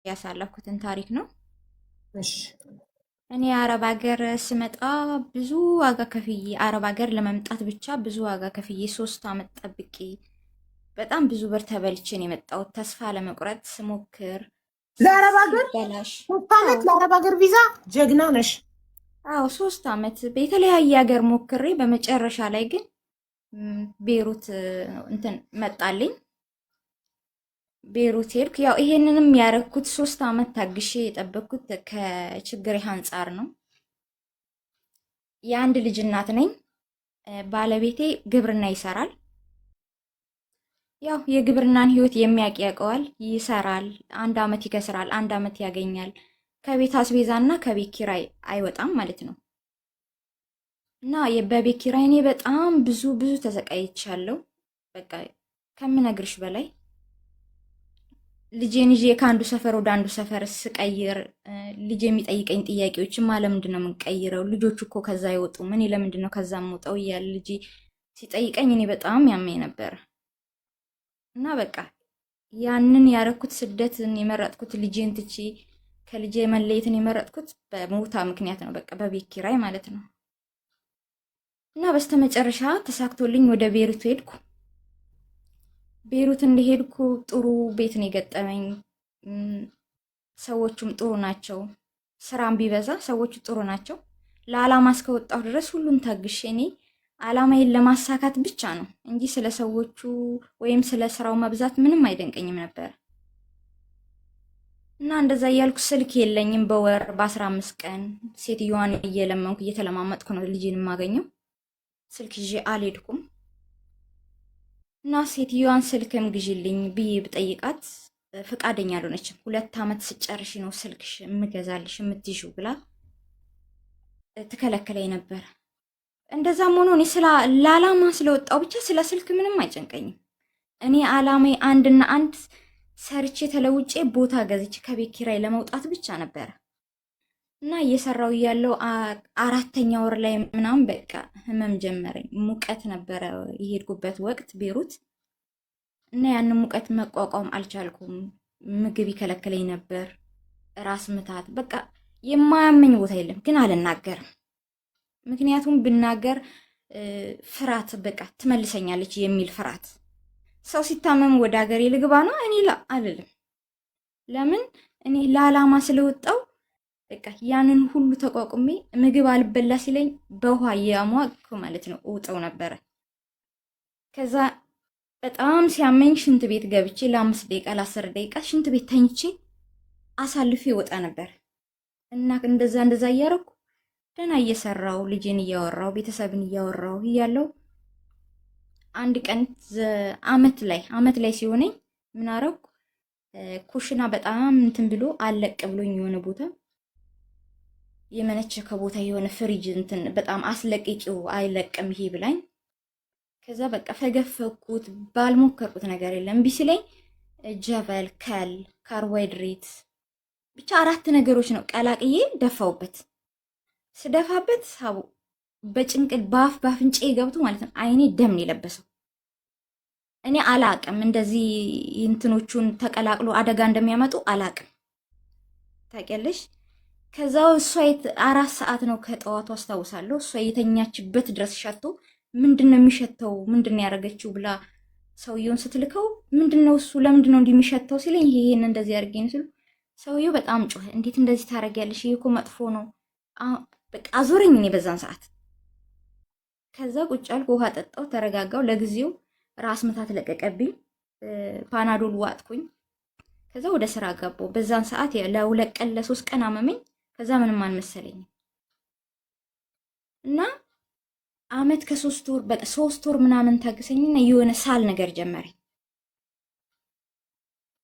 ያሳለፍኩትን ታሪክ ነው። እሺ እኔ አረብ ሀገር ስመጣ ብዙ ዋጋ ከፍዬ አረብ ሀገር ለመምጣት ብቻ ብዙ ዋጋ ከፍዬ 3 ዓመት ጠብቄ በጣም ብዙ ብር ተበልቼ ነው የመጣሁት። ተስፋ ለመቁረጥ ስሞክር ስልክ ለአረብ ሀገር ሲበላሽ፣ ሶስት አዎ ዓመት ለአረብ ሀገር ቪዛ ጀግና ነሽ። አዎ 3 ዓመት በተለያየ ሀገር ሞክሬ በመጨረሻ ላይ ግን ቤሩት እንትን መጣልኝ። ቤሩት ሄድኩ። ያው ይሄንንም ያረኩት 3 ዓመት ታግሼ የጠበቅኩት ከችግሬ አንጻር ነው። የአንድ ልጅ እናት ነኝ። ባለቤቴ ግብርና ይሰራል። ያው የግብርናን ህይወት የሚያውቅ ያውቀዋል። ይሰራል፣ 1 ዓመት ይከስራል፣ 1 ዓመት ያገኛል። ከቤት አስቤዛና ከቤት ኪራይ አይወጣም ማለት ነው። እና በቤት ኪራይ እኔ በጣም ብዙ ተሰቃይቻለሁ። በቃ ከምነግርሽ በላይ ልጄን ይዤ ከአንዱ ሰፈር ወደ አንዱ ሰፈር ስቀይር ልጅ የሚጠይቀኝ ጥያቄዎችማ ለምንድን ነው የምንቀይረው? ልጆቹ እኮ ከዛ አይወጡም፣ እኔ ለምንድን ነው ከዛ የምወጣው? እያለ ልጄ ሲጠይቀኝ እኔ በጣም ያመኝ ነበር። እና በቃ ያንን ያረኩት ስደትን የመረጥኩት ልጄን ትቼ ከልጄ መለየትን የመረጥኩት በሞታ ምክንያት ነው። በቃ በቤት ኪራይ ማለት ነው። እና በስተመጨረሻ ተሳክቶልኝ ወደ ቤሩት ሄድኩ። ቤሩት እንደሄድኩ ጥሩ ቤት ነው የገጠመኝ። ሰዎቹም ጥሩ ናቸው። ስራም ቢበዛ ሰዎቹ ጥሩ ናቸው። ለዓላማ እስከወጣሁ ድረስ ሁሉን ታግሼ እኔ ዓላማዬን ለማሳካት ብቻ ነው እንጂ ስለ ሰዎቹ ወይም ስለ ስራው መብዛት ምንም አይደንቀኝም ነበር። እና እንደዛ እያልኩ ስልክ የለኝም። በወር በ15 ቀን ሴትዮዋን እየለመንኩ እየተለማመጥኩ ነው ልጄን የማገኘው። ስልክ ይዤ አልሄድኩም። እና ሴትዮዋን ስልክም ግዢልኝ ብዬ ብጠይቃት ፈቃደኛ አልሆነችም። 2 ዓመት ስጨርሽ ነው ስልክሽ የምገዛልሽ የምትይዥው ብላ ትከለክለኝ ነበር። እንደዛም ሆኖ እኔ ለዓላማ ስለወጣው ብቻ ስለ ስልክ ምንም አይጨንቀኝም። እኔ ዓላማዬ አንድና አንድ ሰርቼ ተለውጬ ቦታ ገዝቼ ከቤት ኪራይ ለመውጣት ብቻ ነበረ። እና እየሰራው እያለው 4ኛ ወር ላይ ምናምን በቃ ህመም ጀመረኝ። ሙቀት ነበረ የሄድኩበት ወቅት ቤሩት። እና ያን ሙቀት መቋቋም አልቻልኩም። ምግብ ይከለክለኝ ነበር፣ ራስ ምታት፣ በቃ የማያመኝ ቦታ የለም። ግን አልናገርም፣ ምክንያቱም ብናገር ፍርሃት፣ በቃ ትመልሰኛለች የሚል ፍርሃት። ሰው ሲታመም ወደ ሀገሬ ልግባ ነው እኔ አልልም። ለምን? እኔ ለዓላማ ስለወጣው በቃ ያንን ሁሉ ተቋቁሜ ምግብ አልበላ ሲለኝ በውሃ እያሟቅኩ ማለት ነው እውጠው ነበረ። ከዛ በጣም ሲያመኝ ሽንት ቤት ገብቼ ለ5 ደቂቃ ለ10 ደቂቃ ሽንት ቤት ተኝቼ አሳልፌ ይወጣ ነበር። እና እንደዛ እያረኩ ደህና እየሰራው ልጄን እያወራው ቤተሰብን እያወራው እያለው አንድ ቀን አመት ላይ ሲሆነኝ ምን አረኩ? ኩሽና በጣም እንትን ብሎ አለቅ ብሎኝ የሆነ ቦታ የመነቸከ ቦታ የሆነ ፍሪጅ እንትን በጣም አስለቅቂው አይለቅም ይሄ ብላኝ። ከዛ በቃ ፈገፈኩት። ባልሞከርኩት ነገር የለም። እምቢ ሲለኝ ጀበል፣ ከል፣ ካርቦሃይድሬት ብቻ 4 ነገሮች ነው ቀላቅዬ ደፋውበት። ስደፋበት ሳቡ በጭንቅል በአፍንጬ ገብቶ ማለት ነው አይኔ ደም ነው የለበሰው። እኔ አላቅም እንደዚህ እንትኖቹን ተቀላቅሎ አደጋ እንደሚያመጡ አላቅም። ታውቂያለሽ? ከዛው እሷ 4 ሰዓት ነው ከጠዋቱ አስታውሳለሁ። እሷ የተኛችበት ድረስ ሸቶ ምንድነው የሚሸተው? ምንድነው ያደረገችው ብላ ሰውየውን ስትልከው ምንድነው እሱ ለምንድነው እንዲህ የሚሸተው ሲለኝ ይሄን እንደዚህ አድርጌ ነው ሲሉ ሰውየው በጣም ጮኸ። እንዴት እንደዚህ ታደርጊያለሽ? ይሄ እኮ መጥፎ ነው። በቃ አዞረኝ እኔ በዛን ሰዓት። ከዛ ቁጭ አልኩ፣ ውሃ ጠጣው፣ ተረጋጋው። ለጊዜው ራስ ምታት ለቀቀብኝ። ፓናዶል ዋጥኩኝ። ከዛ ወደ ስራ ገባው። በዛን ሰዓት ለ2 ቀን ለ3 ቀን አመመኝ። ከዛ ምንም አልመሰለኝም። እና አመት ከ3 ወር በቃ 3 ወር ምናምን ታግሰኝና የሆነ ሳል ነገር ጀመረኝ።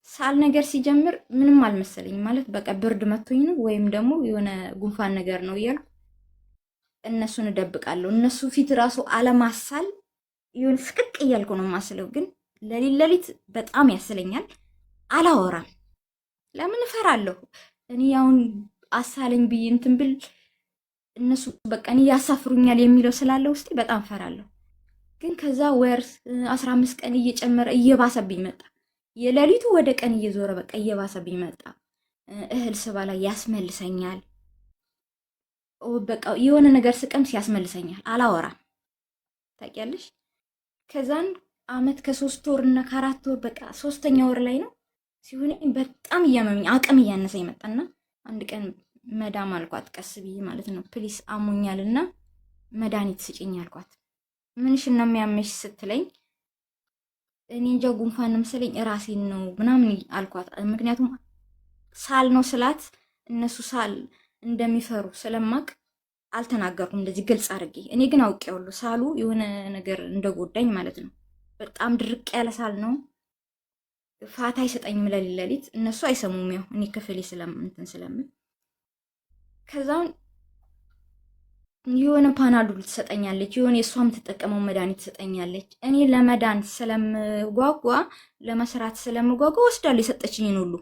ሳል ነገር ሲጀምር ምንም አልመሰለኝም። ማለት በቃ ብርድ መቶኝ ነው ወይም ደግሞ የሆነ ጉንፋን ነገር ነው እያልኩ እነሱን እደብቃለሁ። እነሱ ፊት ራሱ አለማሳል ይሁን ፍቅቅ እያልኩ ነው የማስለው። ግን ለሊት በጣም ያስለኛል። አላወራም። ለምን? እፈራለሁ። እኔ አሁን አሳለኝ ብዬ እንትን ብል እነሱ በቃ እኔ ያሳፍሩኛል የሚለው ስላለ ውስጤ በጣም እፈራለሁ። ግን ከዛ ወር 15 ቀን እየጨመረ እየባሰብኝ መጣ። የሌሊቱ ወደ ቀን እየዞረ በቃ እየባሰብኝ መጣ። እህል ስበላ ያስመልሰኛል። በቃ የሆነ ነገር ስቀምስ ያስመልሰኛል። አላወራም ታውቂያለሽ። ከዛን አመት ከ3 ወር እና ከ4 ወር በቃ 3ኛ ወር ላይ ነው ሲሆን በጣም እያመመኝ አቅም እያነሰ ይመጣና አንድ ቀን መዳም አልኳት፣ ቀስ ብዬ ማለት ነው፣ ፕሊስ አሞኛልና መድኃኒት ስጭኝ አልኳት። ምንሽ ነው የሚያመሽ ስትለኝ እኔ እንጃ ጉንፋን መሰለኝ ራሴን ነው ምናምን አልኳት። ምክንያቱም ሳል ነው ስላት እነሱ ሳል እንደሚፈሩ ስለማቅ አልተናገርኩም እንደዚህ ግልጽ አድርጌ። እኔ ግን አውቄዋለሁ ሳሉ የሆነ ነገር እንደጎዳኝ ማለት ነው። በጣም ድርቅ ያለ ሳል ነው። ፋታ አይሰጠኝም ለሊት። እነሱ አይሰሙም፣ ያው እኔ ክፍሌ እንትን ስለምን። ከዛውን የሆነ ፓናዶል ትሰጠኛለች፣ የሆነ የእሷ የምትጠቀመው መድኃኒት ትሰጠኛለች። እኔ ለመዳን ስለምጓጓ ለመስራት ስለምጓጓ ወስዳለሁ የሰጠችኝን ሁሉ።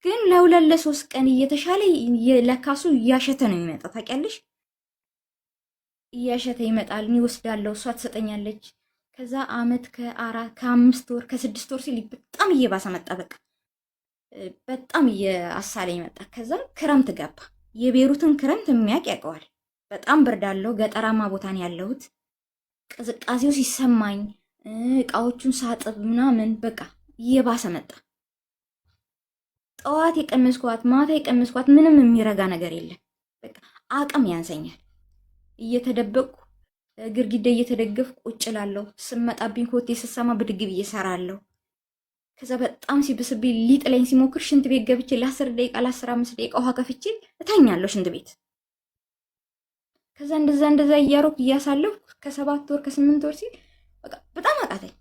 ግን ለሁለት ለሶስት ቀን እየተሻለ ለካሱ እያሸተ ነው የሚመጣው ታውቂያለሽ። እያሸተ ይመጣል። እኔ ወስዳለሁ፣ እሷ ትሰጠኛለች። ከዛ አመት ከ5 ወር ከ6 ወር ሲል በጣም እየባሰ መጣ። በቃ በጣም እየአሳለኝ መጣ። ከዛ ክረምት ገባ። የቤሩትን ክረምት የሚያውቅ ያውቀዋል። በጣም ብርድ አለው። ገጠራማ ቦታ ነው ያለሁት። ቅዝቃዜው ሲሰማኝ እቃዎቹን ሳጥብ ምናምን በቃ እየባሰ መጣ። ጠዋት የቀመስኳት ማታ የቀመስኳት ምንም የሚረጋ ነገር የለም። በቃ አቅም ያንሰኛል። እየተደበቅኩ ግርግዳ እየተደገፍኩ ቁጭ እላለሁ። ስመጣብኝ ኮቴ ስሰማ ብድግ ብዬ እሰራለሁ። ከዛ በጣም ሲብስብኝ ሊጥለኝ ሲሞክር ሽንት ቤት ገብቼ ለ10 ደቂቃ ለ15 ደቂቃ ውሃ ከፍቼ እተኛለሁ ሽንት ቤት። ከዛ እንደዛ እያሮኩ እያሳለፍኩ ከ7 ወር ከ8 ወር ሲል በቃ በጣም አቃተኝ።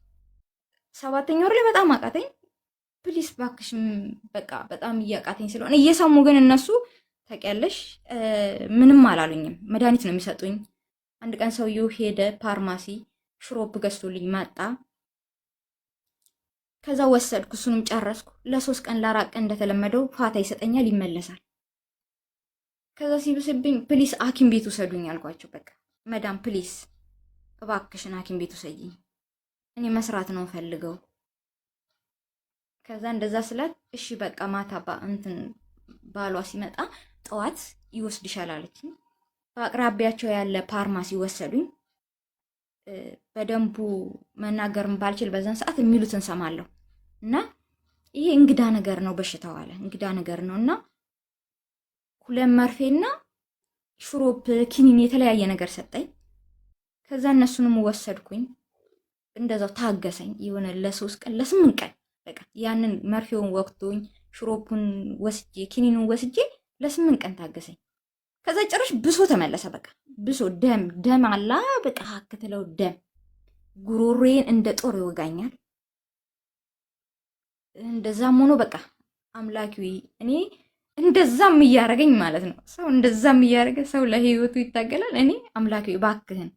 7ኛ ወር ላይ በጣም አቃተኝ። ፕሊስ ባክሽ በቃ በጣም እያቃተኝ ስለሆነ እየሰሙ ግን እነሱ ታውቂያለሽ ምንም አላሉኝም። መድኃኒት ነው የሚሰጡኝ። አንድ ቀን ሰውየው ሄደ ፋርማሲ ሽሮፕ ገዝቶልኝ መጣ። ከዛ ወሰድኩ፣ እሱንም ጨረስኩ። ለ3 ቀን ለ4 ቀን እንደተለመደው ፋታ ይሰጠኛል፣ ይመለሳል። ከዛ ሲብስብኝ ፕሊስ ሐኪም ቤት ውሰዱኝ አልኳቸው። በቃ መዳም ፕሊስ እባክሽን ሐኪም ቤት ውሰጂኝ፣ እኔ መስራት ነው ፈልገው። ከዛ እንደዛ ስላት እሺ በቃ ማታ እንትን ባሏ ሲመጣ ጠዋት ይወስድሻል አለችኝ። በአቅራቢያቸው ያለ ፋርማሲ ወሰዱኝ። በደንቡ መናገርም ባልችል በዛን ሰዓት የሚሉትን ሰማለሁ። እና ይሄ እንግዳ ነገር ነው በሽታው አለ፣ እንግዳ ነገር ነው እና 2 መርፌና ሽሮፕ ኪኒን የተለያየ ነገር ሰጠኝ። ከዛ እነሱንም ወሰድኩኝ። እንደዛው ታገሰኝ የሆነ ለ3 ቀን ለ8 ቀን በቃ ያንን መርፌውን ወቅቶኝ ሽሮፑን ወስጄ ኪኒኑን ወስጄ ለ8 ቀን ታገሰኝ። ከዛ ጭራሽ ብሶ ተመለሰ። በቃ ብሶ ደም አላ በቃ ሀክትለው ደም ጉሮሮዬን እንደ ጦር ይወጋኛል። እንደዛም ሆኖ በቃ አምላኪ እኔ እንደዛም እያረገኝ ማለት ነው። ሰው እንደዛም እያረገ ሰው ለህይወቱ ይታገላል። እኔ አምላኪ እባክህን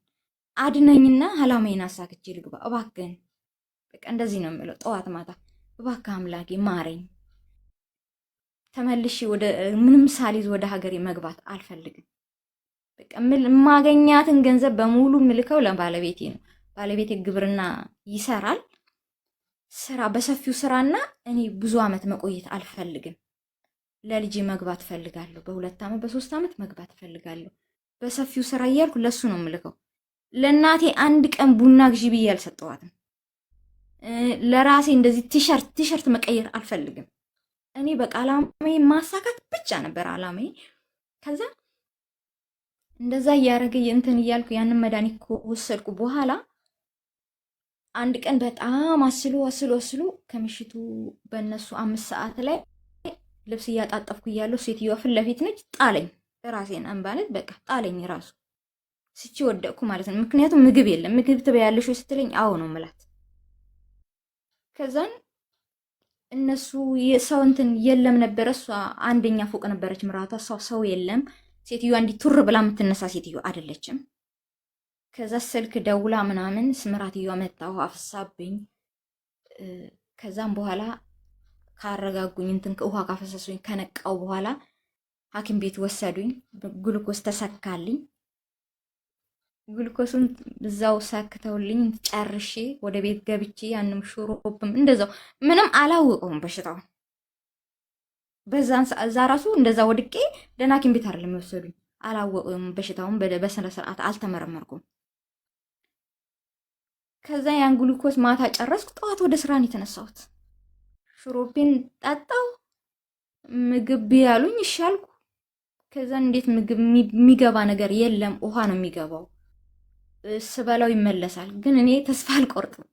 አድነኝና አላማዬን አሳክቼ ልግባ እባክህን። በቃ እንደዚህ ነው የምለው ጠዋት ማታ፣ እባክህ አምላኬ ማረኝ። ተመልሼ ወደ ምንም ሳሊዝ ወደ ሀገሬ መግባት አልፈልግም። በቃ የማገኛትን ገንዘብ በሙሉ ምልከው ለባለቤቴ ነው። ባለቤቴ ግብርና ይሰራል። ስራ በሰፊው ስራና እኔ ብዙ አመት መቆየት አልፈልግም። ለልጄ መግባት ፈልጋለሁ። በ2 አመት በ3 አመት መግባት ፈልጋለሁ። በሰፊው ስራ እያልኩ ለሱ ነው ምልከው። ለእናቴ አንድ ቀን ቡና ግዢ ብዬ አልሰጠዋትም። ለራሴ እንደዚህ ቲሸርት መቀየር አልፈልግም። እኔ በቃ አላማዬ ማሳካት ብቻ ነበር አላማዬ። ከዛ እንደዛ እያረገ እንትን እያልኩ ያንን መድኃኒት ከወሰድኩ በኋላ አንድ ቀን በጣም አስሎ ከምሽቱ በእነሱ 5 ሰዓት ላይ ልብስ እያጣጠፍኩ እያለሁ ሴትዮዋ ፊት ለፊት ነች። ጣለኝ፣ ራሴን አንባለት በቃ ጣለኝ። ራሱ ስቺ ወደቅኩ ማለት ነው። ምክንያቱም ምግብ የለም። ምግብ ትበያለሽ ወይ ስትለኝ አዎ ነው ምላት። ከዛን እነሱ የሰው እንትን የለም ነበረ። እሷ አንደኛ ፎቅ ነበረች ምራቷ። ሰው የለም። ሴትዮዋ እንዲህ ቱር ብላ የምትነሳ ሴትዮ አይደለችም። ከዛ ስልክ ደውላ ምናምን ስምራትየዋ መጣሁ አፍሳብኝ። ከዛም በኋላ ካረጋጉኝ እንትን ውሃ ካፈሰሱኝ ከነቃው በኋላ ሐኪም ቤት ወሰዱኝ። ግሉኮስ ተሰካልኝ። ግሉኮሱን ብዛው ሳክተውልኝ ጨርሼ ወደ ቤት ገብቼ ያንም ሽሮፕም እንደዛው ምንም አላወቀውም በሽታው። በዛን እዛ ራሱ እንደዛ ወድቄ ደህና ሐኪም ቤት አይደለም የወሰዱኝ። አላወቁም በሽታውን በስነ ስርዓት አልተመረመርኩም። ከዛ ያን ግሉኮስ ማታ ጨረስኩ። ጠዋት ወደ ስራ ነው የተነሳሁት። ሽሮፔን ጠጣው። ምግብ ያሉኝ ይሻልኩ። ከዛ እንዴት ምግብ የሚገባ ነገር የለም፣ ውሃ ነው የሚገባው። ስበላው ይመለሳል። ግን እኔ ተስፋ አልቆርጥም።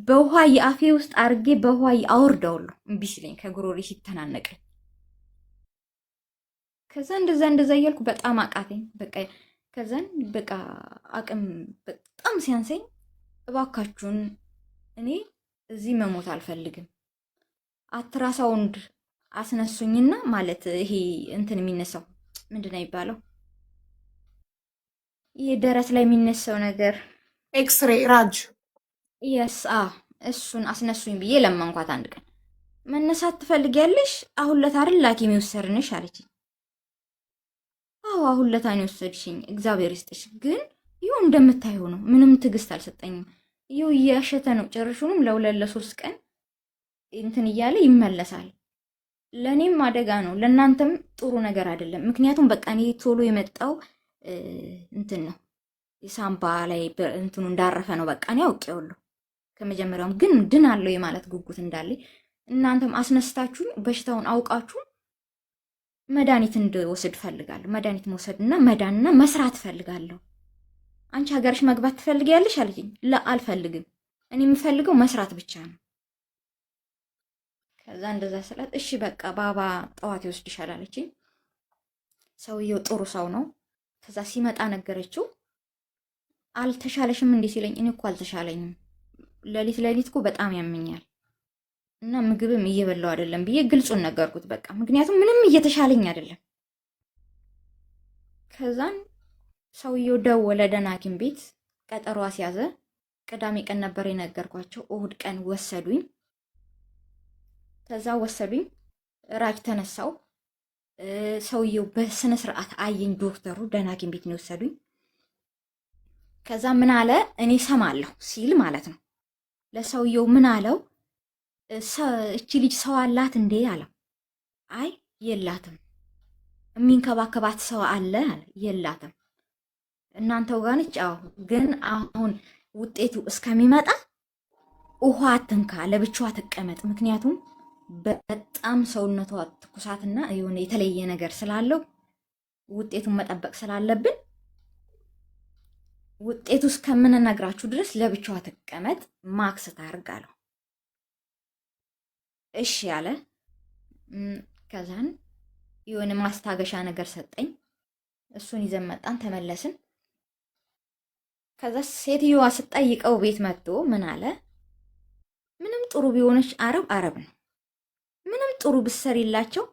በውሃ የአፌ ውስጥ አርጌ በውሃ አወርደዋለሁ እምቢ ሲለኝ ከጉሮሬ ሲተናነቀኝ። ከዛ እንደዛ እያልኩ በጣም አቃተኝ። በቃ ከዛን በቃ አቅም በጣም ሲያንሰኝ እባካችሁን እኔ እዚህ መሞት አልፈልግም፣ አትራሳውንድ አስነሱኝና ማለት ይሄ እንትን የሚነሳው ምንድን ነው የሚባለው? ይሄ ደረት ላይ የሚነሳው ነገር ኤክስሬ ራጅ የስ እሱን አስነሱኝ ብዬ ለመንኳት። አንድ ቀን መነሳት ትፈልጊያለሽ? አሁን ለታ አይደል ሐኪም የወሰድንሽ አለችኝ። አዎ አሁን ለታ ነው የወሰድሽኝ፣ እግዚአብሔር ይስጥሽ። ግን ይኸው እንደምታየው ነው፣ ምንም ትዕግስት አልሰጠኝም። ይኸው እያሸተ ነው። ጭርሹንም ለሁለት ለሶስት ቀን እንትን እያለ ይመለሳል። ለእኔም አደጋ ነው፣ ለእናንተም ጥሩ ነገር አይደለም። ምክንያቱም በቃ እኔ ቶሎ የመጣው እንትን ነው የሳምባ ላይ እንትኑ እንዳረፈ ነው። በቃ እኔ አውቄዋለሁ ከመጀመሪያውም። ግን ድን አለው የማለት ጉጉት እንዳለኝ እናንተም አስነስታችሁኝ በሽታውን አውቃችሁ መድኃኒት እንድወስድ ፈልጋለሁ። መድኃኒት መውሰድና መዳንና መስራት ፈልጋለሁ። አንቺ ሀገርሽ መግባት ትፈልጊያለሽ አለችኝ። አልፈልግም፣ እኔ የምፈልገው መስራት ብቻ ነው። ከዛ እንደዛ ስላት እሺ በቃ ባባ ጠዋት ይወስድሻል አለችኝ። ሰውየው ጥሩ ሰው ነው። ከዛ ሲመጣ ነገረችው። አልተሻለሽም እንዴ ሲለኝ እኔ እኮ አልተሻለኝም፣ ሌሊት እኮ በጣም ያመኛል እና ምግብም እየበላው አይደለም ብዬ ግልጹን ነገርኩት። በቃ ምክንያቱም ምንም እየተሻለኝ አይደለም። ከዛን ሰውየው ደወለ ደህና ሐኪም ቤት ቀጠሮ አስያዘ። ቅዳሜ ቀን ነበር የነገርኳቸው። እሁድ ቀን ወሰዱኝ። ከዛ ወሰዱኝ። ራጅ ተነሳው። ሰውየው በስነ ስርዓት አየኝ። ዶክተሩ ደህና ሐኪም ቤት ነው የወሰዱኝ። ከዛ ምን አለ እኔ ሰማለሁ ሲል ማለት ነው ለሰውየው ምን አለው? እቺ ልጅ ሰው አላት እንዴ አለው። አይ የላትም። የሚንከባከባት ሰው አለ አለ። የላትም። እናንተው ጋር ነች? አዎ። ግን አሁን ውጤቱ እስከሚመጣ ውሃ አትንካ፣ ለብቻዋ ትቀመጥ። ምክንያቱም በጣም ሰውነቷ ትኩሳትና የሆነ የተለየ ነገር ስላለው ውጤቱን መጠበቅ ስላለብን ውጤቱ እስከምንነግራችሁ ድረስ ለብቻዋ ትቀመጥ፣ ማክስ ታርግ አለው። እሺ ያለ። ከዛን የሆነ ማስታገሻ ነገር ሰጠኝ። እሱን ይዘን መጣን፣ ተመለስን። ከዛ ሴትዮዋ ስጠይቀው ቤት መጥቶ ምን አለ? ምንም ጥሩ ቢሆነች አረብ ነው። ምንም ጥሩ ብትሰሪላቸው፣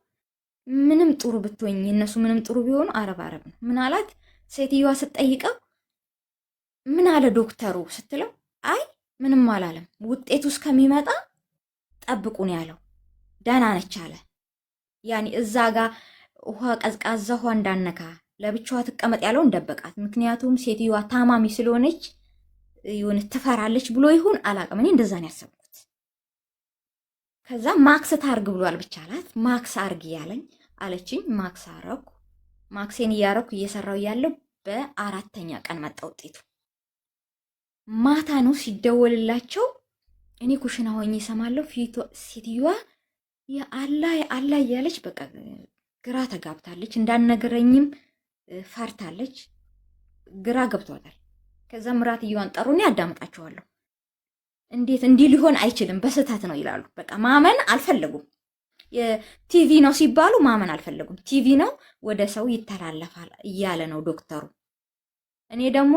ምንም ጥሩ ብትወኝ፣ እነሱ ምንም ጥሩ ቢሆኑ አረብ ነው። ምን አላት ሴትዮዋ ስጠይቀው? ምን አለ ዶክተሩ ስትለው፣ አይ ምንም አላለም፣ ውጤቱ እስከሚመጣ ጠብቁን ያለው፣ ደህና ነች አለ። ያኔ እዛ ጋር ውሃ ቀዝቃዛ ውሃ እንዳነካ ለብቻዋ ትቀመጥ ያለውን ደበቃት። ምክንያቱም ሴትዮዋ ታማሚ ስለሆነች ይሁን ትፈራለች ብሎ ይሁን አላውቅም። እኔ እንደዛ ነው ያሰብኩት። ከዛ ማክስ ታርግ ብሏል ብቻ አላት። ማክስ አርግ ያለኝ አለችኝ። ማክስ አረኩ። ማክሴን እያረኩ እየሰራው ያለው በአራተኛ ቀን መጣ ውጤቱ። ማታ ነው ሲደወልላቸው። እኔ ኩሽና ሆኜ እሰማለሁ። ሴትዮዋ የአላ እያለች በቃ ግራ ተጋብታለች። እንዳነገረኝም ፈርታለች። ግራ ገብቷታል። ከዛ ምራትየዋን ጠሩኝ፣ ያዳምጣቸዋለሁ። እንዴት እንዲህ ሊሆን አይችልም፣ በስህተት ነው ይላሉ። በቃ ማመን አልፈለጉም። ቲቪ ነው ሲባሉ ማመን አልፈለጉም። ቲቪ ነው ወደ ሰው ይተላለፋል እያለ ነው ዶክተሩ። እኔ ደግሞ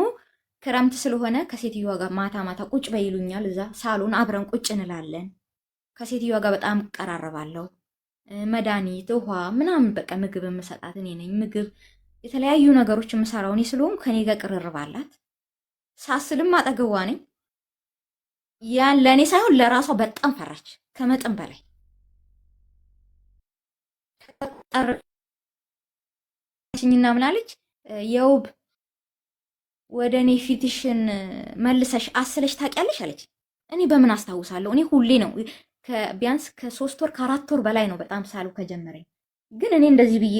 ክረምት ስለሆነ ከሴትዮዋ ጋር ማታ ማታ ቁጭ በይሉኛል። እዛ ሳሎን አብረን ቁጭ እንላለን። ከሴትዮዋ ጋር በጣም እቀራረባለሁ። መድኃኒት፣ ውሃ ምናምን በቃ ምግብ የምሰጣት እኔ ነኝ። ምግብ የተለያዩ ነገሮች የምሰራው እኔ ስለሆንኩ ከኔ ጋር ቅርርብ አላት። ሳስልም አጠገቧ ነኝ። ያን ለእኔ ሳይሆን ለራሷ በጣም ፈራች ከመጠን በላይ። ጠርችኝና ምናለች የውብ ወደ እኔ ፊትሽን መልሰሽ አስለሽ ታውቂያለሽ አለች። እኔ በምን አስታውሳለሁ? እኔ ሁሌ ነው ቢያንስ ከ3 ወር ከ4 ወር በላይ ነው በጣም ሳሉ ከጀመረኝ። ግን እኔ እንደዚህ ብዬ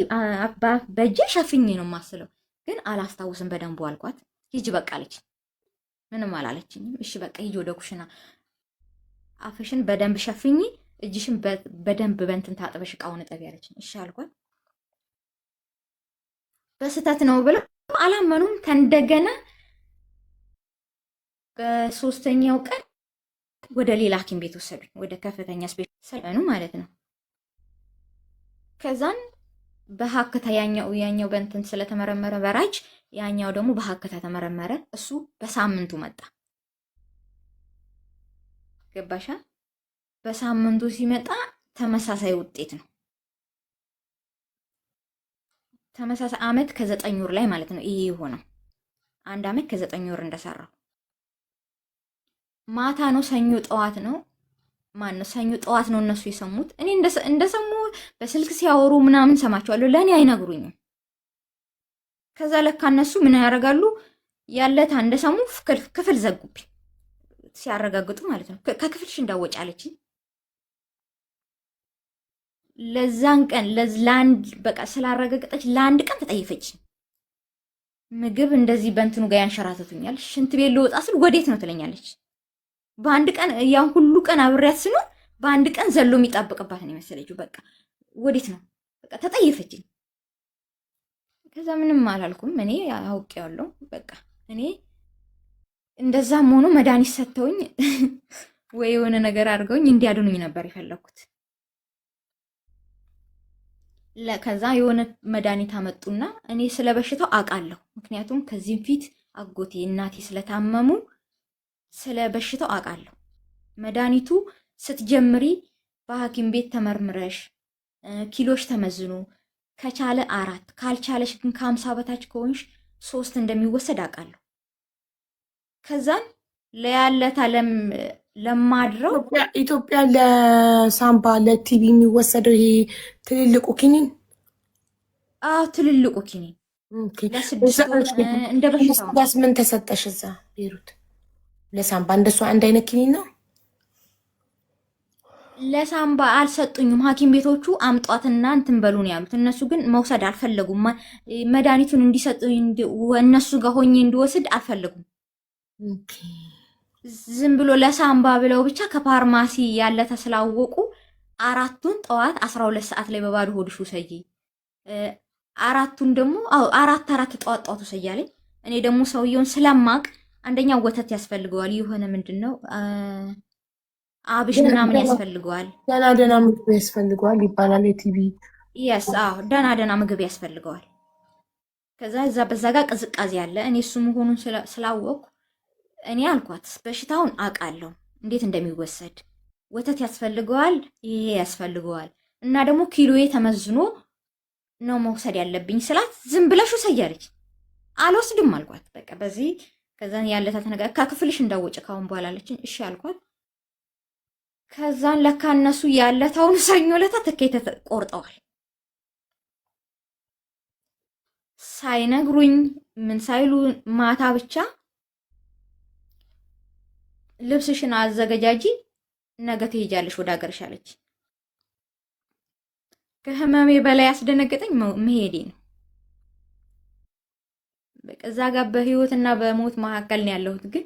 በእጄ ሸፍኜ ነው የማስለው። ግን አላስታውስም በደንቡ አልኳት። ሂጂ በቃ አለች። ምንም አላለችኝም። እሺ በቃ ሂጂ ወደ ኩሽና አፍሽን በደንብ ሸፍኚ፣ እጅሽን በደንብ በእንትን ታጥበሽ እቃውን እጠቢ አለችኝ። እሺ አልኳት። በስተት ነው ብለው አላመኑም። ከእንደገና በሶስተኛው ቀን ወደ ሌላ ሐኪም ቤት ወሰዱኝ። ወደ ከፍተኛ ስፔሻሊስት ማለት ነው። ከዛን በሀክታ ያኛው በእንትን ስለተመረመረ በራጅ ያኛው ደግሞ በሀክታ ተመረመረ። እሱ በሳምንቱ መጣ። ገባሻ? በሳምንቱ ሲመጣ ተመሳሳይ ውጤት ነው። ተመሳሳይ አመት ከ9 ወር ላይ ማለት ነው ይሄ የሆነው። 1 አመት ከ9 ወር እንደሰራው ማታ ነው። ሰኞ ጠዋት ነው ሰኞ ጠዋት ነው እነሱ የሰሙት። እኔ እንደሰሙ በስልክ ሲያወሩ ምናምን ሰማቸዋለሁ። ለእኔ አይነግሩኝም። ከዛ ለካ እነሱ ምን ያደርጋሉ? ያለታ እንደሰሙ ክፍል ዘጉብኝ ሲያረጋግጡ ማለት ነው። ከክፍልሽ እንዳወጭ አለችኝ። ለዛን ቀን ለአንድ በቃ ስላረጋገጠች ለአንድ ቀን ተጠይፈች። ምግብ እንደዚህ በእንትኑ ጋር ያንሸራተቱኛል። ሽንት ቤት ልወጣ ስል ወዴት ነው ትለኛለች። በአንድ ቀን ያን ሁሉ ቀን አብሬያት ስኖር በአንድ ቀን ዘሎ የሚጣብቅባት ነው የመሰለችው። በቃ ወዴት ነው በቃ ተጠይፈችኝ። ከዛ ምንም አላልኩም። እኔ አውቄዋለሁ። በቃ እኔ እንደዛም ሆኖ መድኃኒት ሰጥተውኝ ወይ የሆነ ነገር አድርገውኝ እንዲያድኑኝ ነበር የፈለኩት። ከዛ የሆነ መድኃኒት አመጡና እኔ ስለ በሽታው አውቃለሁ። ምክንያቱም ከዚህም ፊት አጎቴ እናቴ ስለታመሙ ስለ በሽታው አውቃለሁ። መድኃኒቱ ስትጀምሪ በሐኪም ቤት ተመርምረሽ ኪሎሽ ተመዝኖ ከቻለ 4 ካልቻለሽ ግን ከ50 በታች ከሆንሽ 3 እንደሚወሰድ አውቃለሁ። ከዛን ለያለታ ለማድረው ኢትዮጵያ ለሳምባ ለቲቪ የሚወሰደው ይሄ ትልልቁ ኪኒን ትልልቁ ኪኒን ለስድስት እንደ በሽታው ምን ተሰጠሽ እዛ ቤሩት? ለሳምባ እንደሱ አንድ አይነት ኪኒን ነው። ለሳምባ አልሰጡኝም። ሐኪም ቤቶቹ አምጧትና እንትን በሉ ነው ያሉት። እነሱ ግን መውሰድ አልፈለጉም። መድኃኒቱን እንዲሰጡኝ እነሱ ጋር ሆኜ እንዲወስድ አልፈለጉም። ዝም ብሎ ለሳምባ ብለው ብቻ ከፋርማሲ ያለተ ስላወቁ 4ቱን ጠዋት 12 ሰዓት ላይ በባዶ ሆድሽ ውሰጂ፣ 4ቱን ደግሞ 4 ጠዋት ውሰያለኝ። እኔ ደግሞ ሰውየውን ስለማቅ አንደኛ ወተት ያስፈልገዋል፣ የሆነ ምንድነው አብሽ ምናምን ያስፈልገዋል፣ ደና ምግብ ያስፈልገዋል ይባላል። የቲቪ ደና ምግብ ያስፈልገዋል። ከዛ በዛ ጋር ቅዝቃዜ አለ። እኔ እሱ መሆኑን ስላወቅኩ እኔ አልኳት በሽታውን አውቃለሁ እንዴት እንደሚወሰድ፣ ወተት ያስፈልገዋል፣ ይሄ ያስፈልገዋል እና ደግሞ ኪሎዬ ተመዝኖ ነው መውሰድ ያለብኝ ስላት ዝም ብለሽ ውሰያለች። አልወስድም አልኳት። በቃ በዚህ ከዛን ያለታ ተነጋ ከክፍልሽ እንዳወጭ ካሁን በኋላ አለችኝ። እሺ አልኳት። ከዛን ለካ እነሱ ያለታውን ሰኞ ለታ ትኬት ቆርጠዋል ሳይነግሩኝ ምን ሳይሉ ማታ ብቻ ልብስሽን አዘገጃጂ ነገ ትሄጃለሽ ወደ ሀገርሽ አለች። ከህመሜ በላይ ያስደነገጠኝ መሄዴ ነው። በቃ እዛ ጋር በህይወትና በሞት መካከል ነው ያለሁት። ግን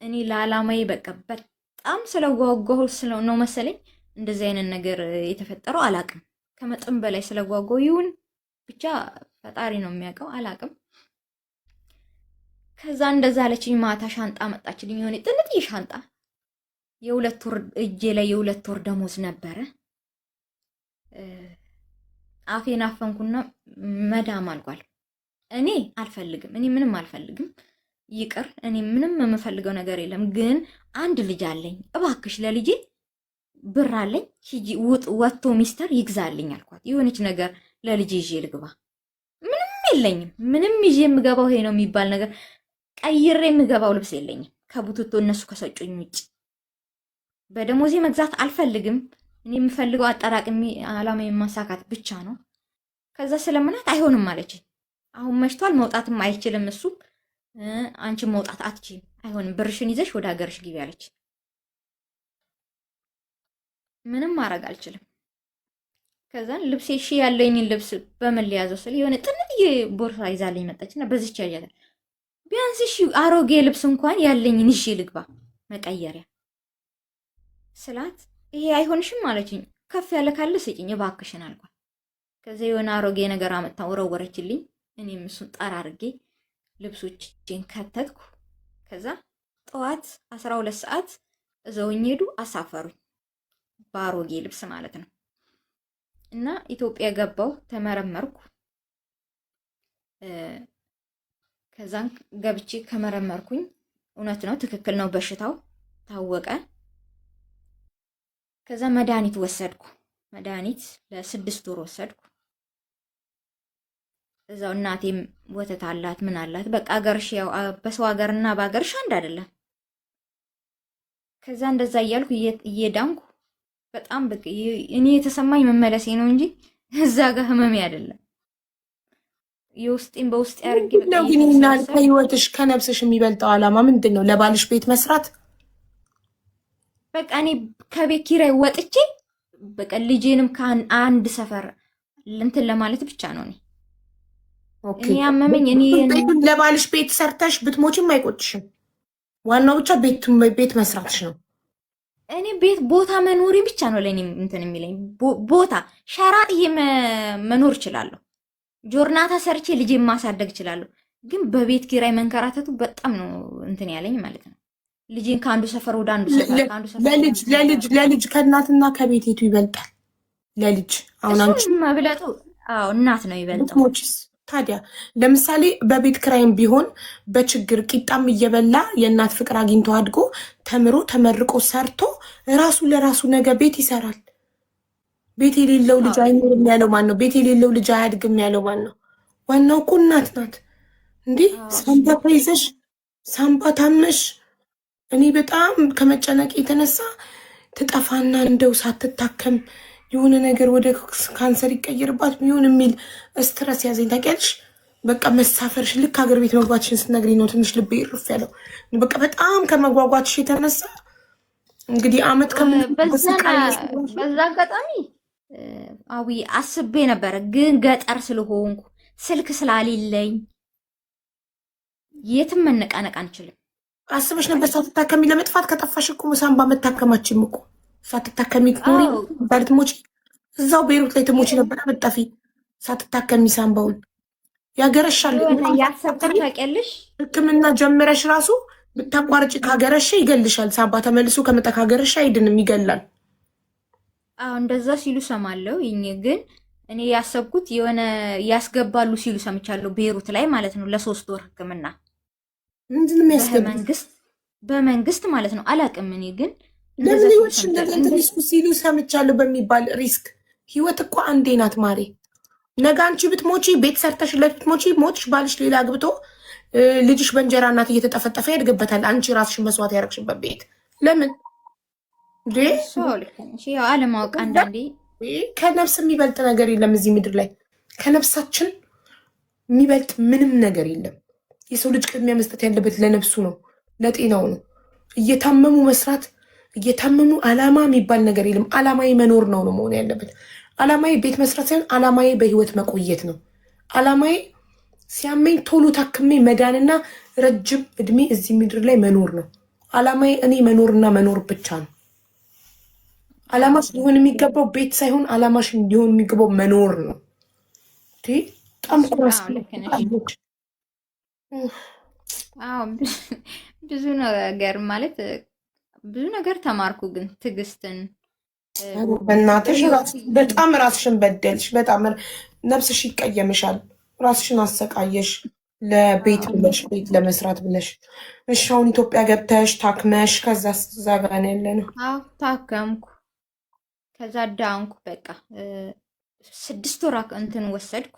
እኔ ለዓላማዬ በቃ በጣም ስለጓጓሁ ነው መሰለኝ እንደዚህ አይነት ነገር የተፈጠረው። አላቅም፣ ከመጠን በላይ ስለጓጓሁ ይሁን ብቻ ፈጣሪ ነው የሚያውቀው። አላቅም። ከዛ እንደዛ አለችኝ። ማታ ሻንጣ መጣችልኝ፣ የሆነ ጥንጥዬ ሻንጣ የ2 ወር እጄ ላይ የ2 ወር ደሞዝ ነበረ። አፌን አፈንኩና መዳም አልኳል። እኔ አልፈልግም፣ እኔ ምንም አልፈልግም፣ ይቅር፣ እኔ ምንም የምፈልገው ነገር የለም። ግን አንድ ልጅ አለኝ፣ እባክሽ ለልጄ ብር አለኝ፣ ሂጂ ወጥቶ ሚስተር ይግዛልኝ አልኳት። የሆነች ነገር ለልጄ ይዤ ልግባ። ምንም የለኝም፣ ምንም ይዤ የምገባው ይሄ ነው የሚባል ነገር ቀይሬ የምገባው ልብስ የለኝም ከቡትቶ እነሱ ከሰጩኝ ውጭ። በደሞዜ መግዛት አልፈልግም። እኔ የምፈልገው አጠራቅሚ ዓላማ የማሳካት ብቻ ነው። ከዛ ስለምናት አይሆንም አለችኝ። አሁን መሽቷል፣ መውጣትም አይችልም እሱ፣ አንቺም መውጣት አትችይም፣ አይሆንም፣ ብርሽን ይዘሽ ወደ ሀገርሽ ግቢ አለች። ምንም ማድረግ አልችልም። ከዛን ልብሴ እሺ ያለኝን ልብስ በምን ሊያዘው ስል የሆነ ጥንጥዬ ቦርሳ ይዛልኝ መጣችና በዚች ያያታል። ቢያንስ እሺ አሮጌ ልብስ እንኳን ያለኝን ይዤ ልግባ መቀየሪያ ስላት ይሄ አይሆንሽም አለችኝ። ከፍ ያለ ካለ ስጭኝ እባክሽን አልኳት። ከዛ የሆነ አሮጌ ነገር አመጣ ወረወረችልኝ። እኔም እሱን ጠራ አድርጌ ልብሶችን ከተትኩ። ከዛ ጠዋት 12 ሰዓት እዘውኝ ሄዱ፣ አሳፈሩኝ በአሮጌ ልብስ ማለት ነው። እና ኢትዮጵያ ገባው፣ ተመረመርኩ። ከዛን ገብቼ ከመረመርኩኝ እውነት ነው ትክክል ነው በሽታው ታወቀ። ከዛ መድኃኒት ወሰድኩ። መድኃኒት ለ6 ወር ወሰድኩ። እዛው እናቴም ወተት አላት ምን አላት በቃ አገርሽ ያው በሰው ሀገርና በአገርሽ አንድ አይደለም። ከዛ እንደዛ እያልኩ እየዳንኩ በጣም በቃ እኔ የተሰማኝ መመለሴ ነው እንጂ እዛ ጋር ህመሜ አይደለም። የውስጤን በውስጤ ያርግ ነው። ግን ከህይወትሽ ከነፍስሽ የሚበልጠው አላማ ምንድን ነው? ለባልሽ ቤት መስራት? በቃ እኔ ከቤት ኪራይ ወጥቼ በቃ ልጄንም ከአንድ ሰፈር እንትን ለማለት ብቻ ነው። እኔ ያመመኝ እኔ ለባልሽ ቤት ሰርተሽ ብትሞችም አይቆጭሽም። ዋናው ብቻ ቤት መስራትሽ ነው። እኔ ቤት ቦታ መኖሪ ብቻ ነው ለኔ እንትን የሚለኝ። ቦታ ሸራጥዬ መኖር እችላለሁ። ጆርናታ ሰርቼ ልጄ ማሳደግ እችላለሁ። ግን በቤት ኪራይ መንከራተቱ በጣም ነው እንትን ያለኝ ማለት ነው። ልጄን ከአንዱ ሰፈር ወደ አንዱ ሰፈር ከአንዱ ሰፈር ለልጅ ከእናትና ከቤቴቱ ይበልጣል። ለልጅ አሁን አንቺ መብለጡ እናት ነው ይበልጣል። ታዲያ ለምሳሌ በቤት ክራይም ቢሆን በችግር ቂጣም እየበላ የእናት ፍቅር አግኝቶ አድጎ ተምሮ ተመርቆ ሰርቶ ራሱ ለራሱ ነገ ቤት ይሰራል። ቤት የሌለው ልጅ አይኖርም ያለው ማን ነው? ቤት የሌለው ልጅ አያድግም ያለው ማን ነው? ዋናው እኮ እናት ናት። እንዲህ ሳምባ ተይዘሽ ሳምባ ታመሽ እኔ በጣም ከመጨነቅ የተነሳ ትጠፋና እንደው ሳትታከም የሆነ ነገር ወደ ካንሰር ይቀየርባት ቢሆን የሚል ስትረስ ያዘኝ። ታውቂያለሽ? በቃ መሳፈርሽ ልክ ሀገር ቤት መግባትሽን ስትነግሪኝ ነው ትንሽ ልቤ ይርፍ ያለው። በቃ በጣም ከመጓጓትሽ የተነሳ እንግዲህ አመት በዛ አጋጣሚ አዊ አስቤ ነበረ፣ ግን ገጠር ስለሆንኩ ስልክ ስላሌለኝ የትም መነቃነቅ አንችልም። አስበሽ ነበር ሳትታከሚ ለመጥፋት? ከጠፋሽ እኮ ሳምባ መታከማችም እኮ ሳትታከሚ ባልትሞች እዛው ቤሩት ላይ ትሞች ነበር። መጣፊ ሳትታከሚ ሳምባውን ያገረሻል። ታውቂያለሽ? ሕክምና ጀምረሽ ራሱ ብታቋርጭ ካገረሻ ይገልሻል። ሳምባ ተመልሶ ከመጣ ካገረሻ አይድንም፣ ይገላል። እንደዛ ሲሉ ሰማለሁ። ግን እኔ ያሰብኩት የሆነ ያስገባሉ ሲሉ ሰምቻለሁ፣ ቤሩት ላይ ማለት ነው ለ3 ወር ሕክምና ምንድነው የሚያስገባ? በመንግስት ማለት ነው። አላውቅም እኔ ግን ለምን ህይወትሽ እንደዚህ ሪስክ ሲሉ ሰምቻለሁ። በሚባል ሪስክ ህይወት እኮ አንዴ ናት ማሬ። ነገ አንቺ ብትሞቺ ቤት ሰርተሽለት ብትሞቺ ሞትሽ፣ ባልሽ ሌላ አግብቶ ልጅሽ በእንጀራ እናት እየተጠፈጠፈ ያድግበታል። አንቺ ራስሽን መስዋዕት ያደረግሽበት ቤት ለምን አለማወቅ። አንዳንዴ ከነፍስ የሚበልጥ ነገር የለም እዚህ ምድር ላይ። ከነፍሳችን የሚበልጥ ምንም ነገር የለም። የሰው ልጅ ቅድሚያ መስጠት ያለበት ለነፍሱ ነው፣ ለጤናው ነው። እየታመሙ መስራት እየታመሙ አላማ የሚባል ነገር የለም። አላማዬ መኖር ነው መሆን ያለበት። አላማዬ ቤት መስራት ሳይሆን አላማዬ በህይወት መቆየት ነው። አላማዬ ሲያመኝ ቶሎ ታክሜ መዳንና ረጅም እድሜ እዚህ ምድር ላይ መኖር ነው። አላማዬ እኔ መኖርና መኖር ብቻ ነው። አላማሽ ሊሆን የሚገባው ቤት ሳይሆን አላማሽ ሊሆን የሚገባው መኖር ነው። በጣም ቁራስ ብዙ ነገር ማለት ብዙ ነገር ተማርኩ። ግን ትዕግስትን በእናትሽ በጣም ራስሽን በደልሽ። በጣም ነፍስሽ ይቀየምሻል። ራስሽን አሰቃየሽ ለቤት ብለሽ ቤት ለመስራት ብለሽ። እሺ አሁን ኢትዮጵያ ገብተሽ ታክመሽ ከዛ ዛጋን ያለ ነው። ታከምኩ፣ ከዛ ዳንኩ። በቃ 6 ወር እንትን ወሰድኩ፣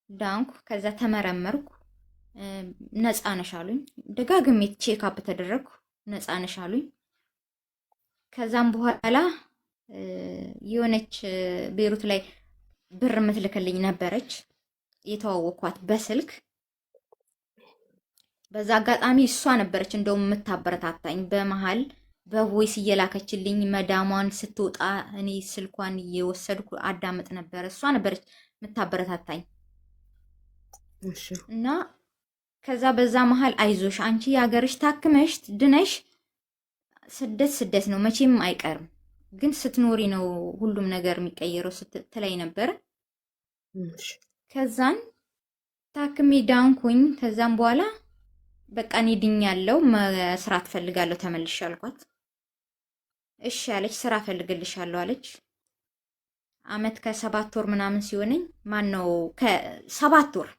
ዳንኩ። ከዛ ተመረመርኩ፣ ነፃ ነሽ አሉኝ። ደጋግሜ ቼክአፕ ተደረግኩ፣ ነፃ ነሽ አሉኝ። ከዛም በኋላ የሆነች ቤሩት ላይ ብር የምትልክልኝ ነበረች፣ የተዋወቅኳት በስልክ። በዛ አጋጣሚ እሷ ነበረች እንደውም የምታበረታታኝ። በመሀል በቮይስ እየላከችልኝ መዳሟን ስትወጣ እኔ ስልኳን እየወሰድኩ አዳምጥ ነበረ። እሷ ነበረች የምታበረታታኝ እና ከዛ በዛ መሀል አይዞሽ አንቺ የሀገርሽ ታክመሽ ድነሽ ስደት ነው መቼም አይቀርም፣ ግን ስትኖሪ ነው ሁሉም ነገር የሚቀየረው ስትለኝ ነበረ። ከዛን ታክሜ ዳንኩኝ። ከዛም በኋላ በቃ እኔ ድኛለሁ፣ መስራት ፈልጋለሁ ተመልሼ አልኳት። እሺ አለች፣ ስራ ፈልግልሻለሁ አለች። አመት ከ7 ወር ምናምን ሲሆነኝ ማን ነው ከ7 ወር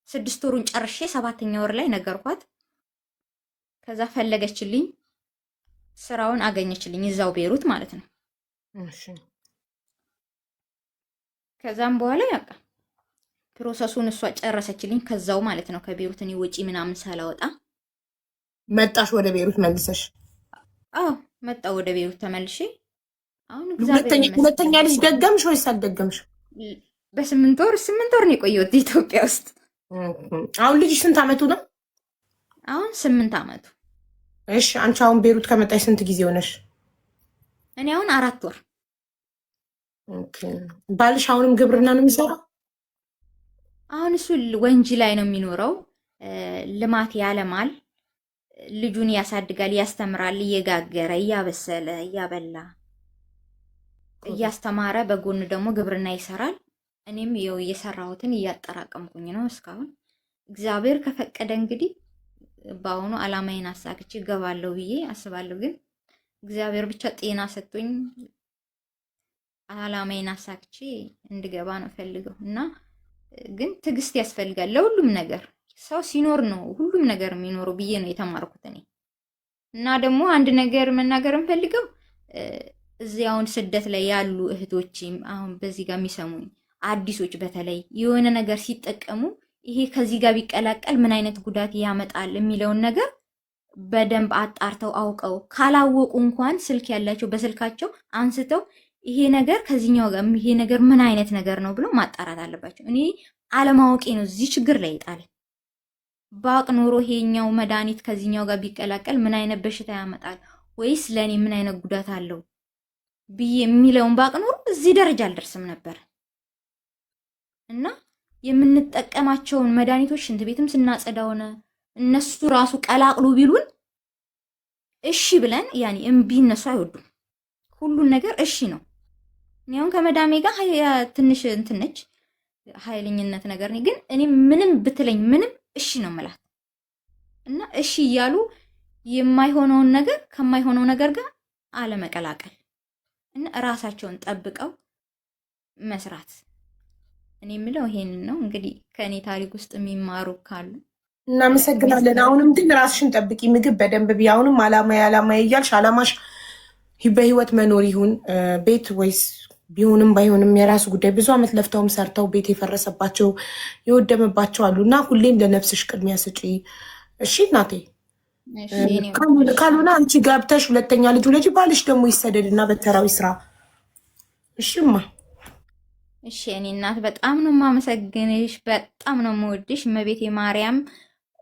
6 ወሩን ጨርሼ 7ኛ ወር ላይ ነገርኳት። ከዛ ፈለገችልኝ፣ ስራውን አገኘችልኝ እዛው ቤሩት ማለት ነው። ከዛም በኋላ ያቃ ፕሮሰሱን እሷ ጨረሰችልኝ ከዛው ማለት ነው። ከቤሩት እኔ ወጪ ምናምን ሳላወጣ መጣሽ ወደ ቤሩት መልሰሽ? አዎ መጣ ወደ ቤሩት ተመልሼ። አሁን ሁለተኛ ልጅ ደገምሽ ወይስ አልደገምሽ? በ8 ወር ነው የቆየሁት ኢትዮጵያ ውስጥ። አሁን ልጅሽ ስንት አመቱ ነው? አሁን 8 አመቱ። እሺ አንቺ አሁን ቤሩት ከመጣሽ ስንት ጊዜ ሆነሽ? እኔ አሁን 4 ወር። ኦኬ። ባልሽ አሁንም ግብርና ነው የሚሰራው? አሁን እሱ ወንጂ ላይ ነው የሚኖረው። ልማት ያለማል፣ ልጁን ያሳድጋል፣ ያስተምራል፣ እየጋገረ እያበሰለ እያበላ እያስተማረ በጎን ደግሞ ግብርና ይሰራል። እኔም ይኸው እየሰራሁትን እያጠራቀምኩኝ ነው እስካሁን። እግዚአብሔር ከፈቀደ እንግዲህ በአሁኑ አላማዬን አሳክቼ እገባለሁ ብዬ አስባለሁ። ግን እግዚአብሔር ብቻ ጤና ሰጥቶኝ አላማዬን አሳክቼ እንድገባ ነው ፈልገው እና ግን ትዕግስት ያስፈልጋል ለሁሉም ነገር። ሰው ሲኖር ነው ሁሉም ነገር የሚኖረው ብዬ ነው የተማርኩት እኔ። እና ደግሞ አንድ ነገር መናገር እንፈልገው እዚህ አሁን ስደት ላይ ያሉ እህቶችም አሁን በዚህ ጋር የሚሰሙኝ አዲሶች በተለይ የሆነ ነገር ሲጠቀሙ ይሄ ከዚህ ጋር ቢቀላቀል ምን አይነት ጉዳት ያመጣል የሚለውን ነገር በደንብ አጣርተው አውቀው ካላወቁ እንኳን ስልክ ያላቸው በስልካቸው አንስተው ይሄ ነገር ከዚህኛው ጋር ይሄ ነገር ምን አይነት ነገር ነው ብሎ ማጣራት አለባቸው። እኔ አለማወቄ ነው እዚህ ችግር ላይ ይጣል። ባቅ ኖሮ ይሄኛው መድኃኒት ከዚህኛው ጋር ቢቀላቀል ምን አይነት በሽታ ያመጣል ወይስ ለኔ ምን አይነት ጉዳት አለው ብዬ የሚለውን ባቅ ኖሮ እዚህ ደረጃ አልደርስም ነበር። እና የምንጠቀማቸውን መድኃኒቶች ሽንት ቤትም ስናጸዳ ሆነ እነሱ ራሱ ቀላቅሉ ቢሉን እሺ ብለን ያኔ እምቢ እነሱ አይወዱም። ሁሉን ነገር እሺ ነው። እኔ አሁን ከመዳሜ ጋር ትንሽ እንትን ነች ኃይለኝነት ነገር ነው። ግን እኔ ምንም ብትለኝ ምንም እሺ ነው የምላት እና እሺ እያሉ የማይሆነውን ነገር ከማይሆነው ነገር ጋር አለመቀላቀል እና ራሳቸውን ጠብቀው መስራት። እኔ የምለው ይሄንን ነው። እንግዲህ ከእኔ ታሪክ ውስጥ የሚማሩ ካሉ እናመሰግናለን። አሁንም ግን ራስሽን ጠብቂ፣ ምግብ በደንብ ቢ። አሁንም አላማ እያልሽ አላማሽ በህይወት መኖር ይሁን ቤት ወይስ ቢሆንም ባይሆንም የራሱ ጉዳይ። ብዙ አመት ለፍተውም ሰርተው ቤት የፈረሰባቸው የወደመባቸው አሉ እና ሁሌም ለነፍስሽ ቅድሚያ ስጪ። እሺ እናቴ። ካልሆነ አንቺ ገብተሽ ሁለተኛ ልጅ ውለጂ፣ ባልሽ ደግሞ ይሰደድና በተራዊ ስራ። እሺማ። እሺ እኔ እናት በጣም ነው የማመሰግንሽ፣ በጣም ነው የምወድሽ። እመቤቴ ማርያም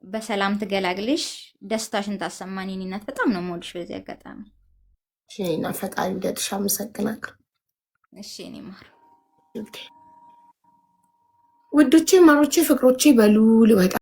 በሰላም ትገላግልሽ፣ ደስታሽን ታሰማኝ። እኔ እናት በጣም ነው የምወድሽ በዚህ አጋጣሚ። እሺ እና ፈጣሪ ይውደድሽ። አመሰግናለሁ። እሺ እኔ ማር ውዶቼ፣ ማሮቼ፣ ፍቅሮቼ በሉ ልወጣ